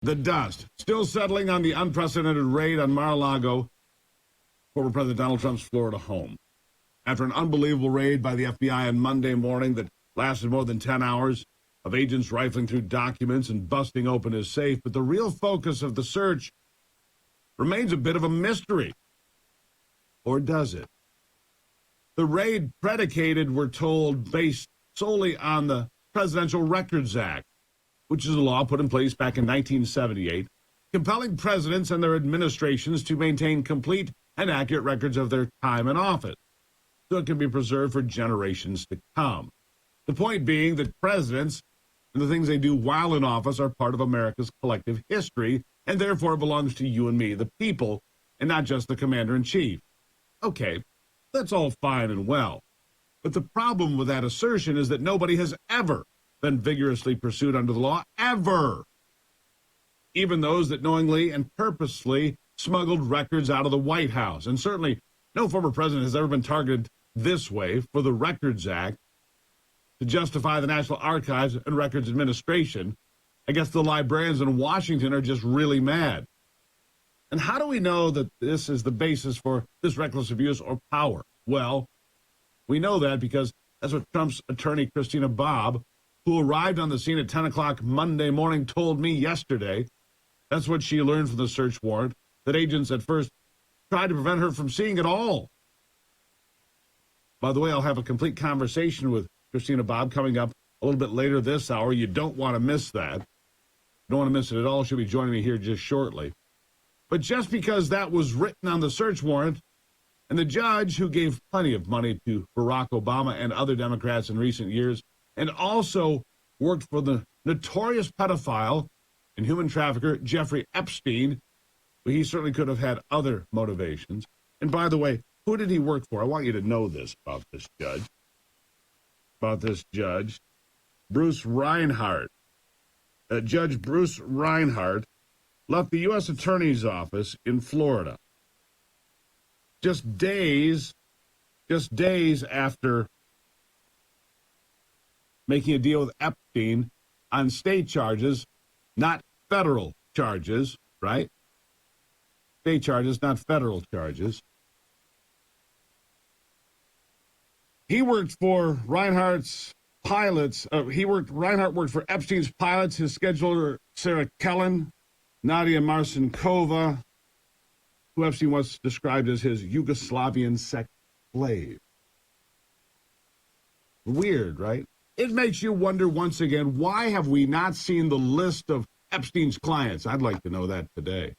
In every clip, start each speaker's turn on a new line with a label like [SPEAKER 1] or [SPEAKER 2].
[SPEAKER 1] The dust still settling on the unprecedented raid on Mar-a-Lago, former President Donald Trump's Florida home. After an unbelievable raid by the FBI on Monday morning that lasted more than 10 hours, of agents rifling through documents and busting open his safe, but the real focus of the search remains a bit of a mystery. Or does it? The raid predicated, we're told, based solely on the Presidential Records Act, which is a law put in place back in 1978, compelling presidents and their administrations to maintain complete and accurate records of their time in office, so it can be preserved for generations to come. The point being that presidents and the things they do while in office are part of America's collective history, and therefore belongs to you and me, the people, and not just the commander-in-chief. Okay, that's all fine and well. But the problem with that assertion is that nobody has ever been vigorously pursued under the law, ever. Even those that knowingly and purposely smuggled records out of the White House. And certainly no former president has ever been targeted this way for the Records Act to justify the National Archives and Records Administration. I guess the librarians in Washington are just really mad. And how do we know that this is the basis for this reckless abuse or power? Well, we know that because that's what Trump's attorney, Christina Bobb, who arrived on the scene at 10 o'clock Monday morning, told me yesterday. That's what she learned from the search warrant, that agents at first tried to prevent her from seeing it all. By the way, I'll have a complete conversation with Christina Bobb coming up a little bit later this hour. You don't want to miss that. You don't want to miss it at all. She'll be joining me here just shortly. But just because that was written on the search warrant, and the judge who gave plenty of money to Barack Obama and other Democrats in recent years, and also worked for the notorious pedophile and human trafficker Jeffrey Epstein, well, he certainly could have had other motivations. And by the way, who did he work for? I want you to know this about this judge. Bruce Reinhardt. Judge Bruce Reinhardt left the U.S. Attorney's Office in Florida just days after making a deal with Epstein on state charges, not federal charges, right? State charges, not federal charges. He worked for Reinhardt's pilots. Reinhardt worked for Epstein's pilots, his scheduler, Sarah Kellen, Nadia Marcinkova, who Epstein once described as his Yugoslavian sex slave. Weird, right? It makes you wonder once again, why have we not seen the list of Epstein's clients? I'd like to know that today.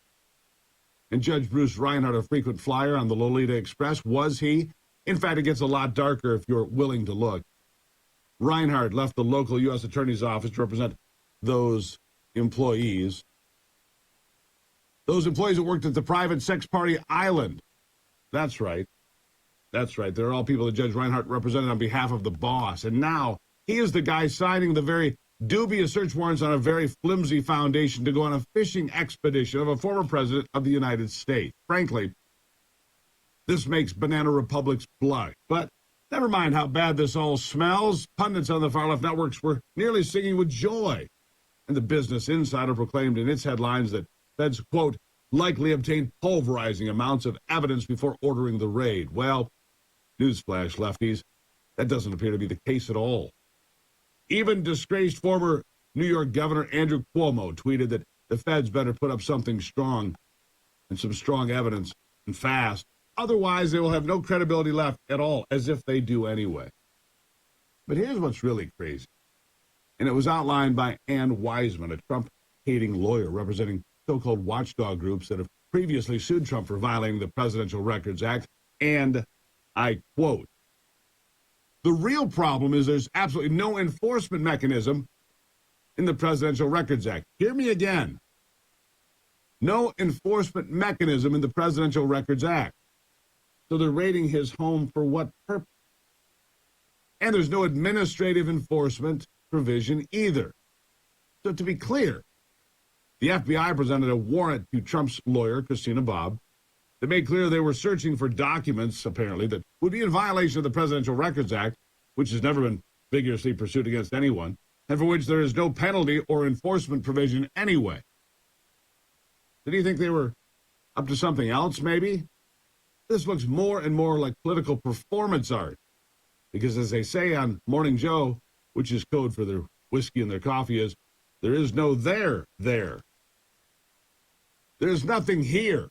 [SPEAKER 1] And Judge Bruce Reinhardt, a frequent flyer on the Lolita Express, was he? In fact, it gets a lot darker if you're willing to look. Reinhardt left the local U.S. Attorney's Office to represent those employees. Those employees that worked at the private sex party Island. That's right. They're all people that Judge Reinhardt represented on behalf of the boss. And now he is the guy signing the very dubious search warrants on a very flimsy foundation to go on a fishing expedition of a former president of the United States. Frankly, this makes banana republics blush. But never mind how bad this all smells. Pundits on the far-left networks were nearly singing with joy. And the Business Insider proclaimed in its headlines that feds, quote, likely obtained pulverizing amounts of evidence before ordering the raid. Well, newsflash, lefties, that doesn't appear to be the case at all. Even disgraced former New York Governor Andrew Cuomo tweeted that the feds better put up something strong and some strong evidence and fast. Otherwise, they will have no credibility left at all, as if they do anyway. But here's what's really crazy. And it was outlined by Ann Wiseman, a Trump-hating lawyer representing so-called watchdog groups that have previously sued Trump for violating the Presidential Records Act. And I quote, the real problem is there's absolutely no enforcement mechanism in the Presidential Records Act. Hear me again. No enforcement mechanism in the Presidential Records Act. So they're raiding his home for what purpose? And there's no administrative enforcement provision either. So to be clear, the FBI presented a warrant to Trump's lawyer, Christina Bobb, that made clear they were searching for documents, apparently, that would be in violation of the Presidential Records Act, which has never been vigorously pursued against anyone, and for which there is no penalty or enforcement provision anyway. Did he think they were up to something else, maybe? This looks more and more like political performance art. Because as they say on Morning Joe, which is code for their whiskey and their coffee, is there is no there. There's nothing here.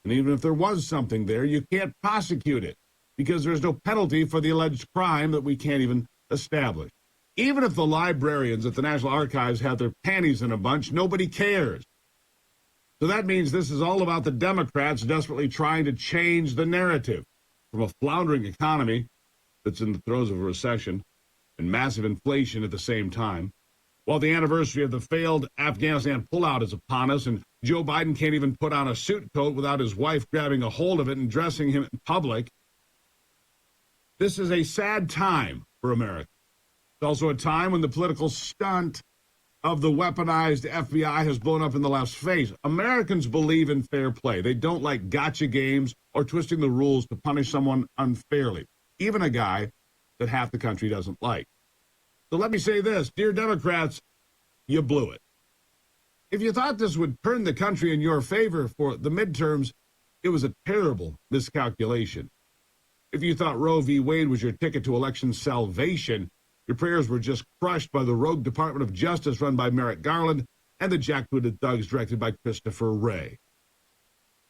[SPEAKER 1] And even if there was something there, you can't prosecute it because there's no penalty for the alleged crime that we can't even establish. Even if the librarians at the National Archives have their panties in a bunch, nobody cares. So that means this is all about the Democrats desperately trying to change the narrative from a floundering economy that's in the throes of a recession and massive inflation at the same time, while the anniversary of the failed Afghanistan pullout is upon us and Joe Biden can't even put on a suit coat without his wife grabbing a hold of it and dressing him in public. This is a sad time for America. It's also a time when the political stunt of the weaponized FBI has blown up in the left's face. Americans believe in fair play. They don't like gotcha games or twisting the rules to punish someone unfairly, even a guy that half the country doesn't like. So let me say this, dear Democrats, you blew it. If you thought this would turn the country in your favor for the midterms, it was a terrible miscalculation. If you thought Roe v. Wade was your ticket to election salvation, your prayers were just crushed by the rogue Department of Justice run by Merrick Garland and the jackbooted thugs directed by Christopher Wray.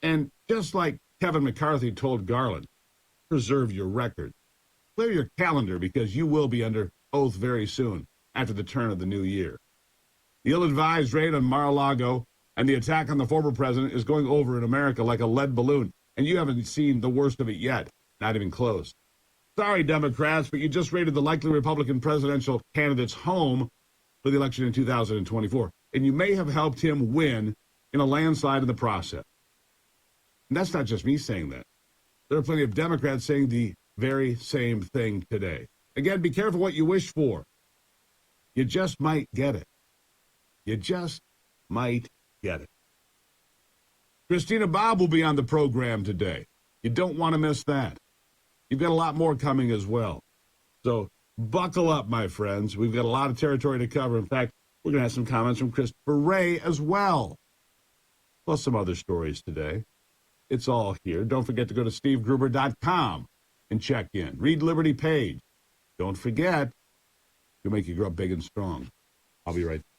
[SPEAKER 1] And just like Kevin McCarthy told Garland, preserve your record. Clear your calendar because you will be under oath very soon after the turn of the new year. The ill-advised raid on Mar-a-Lago and the attack on the former president is going over in America like a lead balloon, and you haven't seen the worst of it yet, not even close. Sorry, Democrats, but you just raided the likely Republican presidential candidate's home for the election in 2024, and you may have helped him win in a landslide in the process. And that's not just me saying that. There are plenty of Democrats saying the very same thing today. Again, be careful what you wish for. You just might get it. You just might get it. Christina Bobb will be on the program today. You don't want to miss that. You've got a lot more coming as well. So buckle up, my friends. We've got a lot of territory to cover. In fact, we're going to have some comments from Christopher Wray as well. Plus some other stories today. It's all here. Don't forget to go to stevegruber.com and check in. Read Liberty Page. Don't forget, it'll make you grow up big and strong. I'll be right back.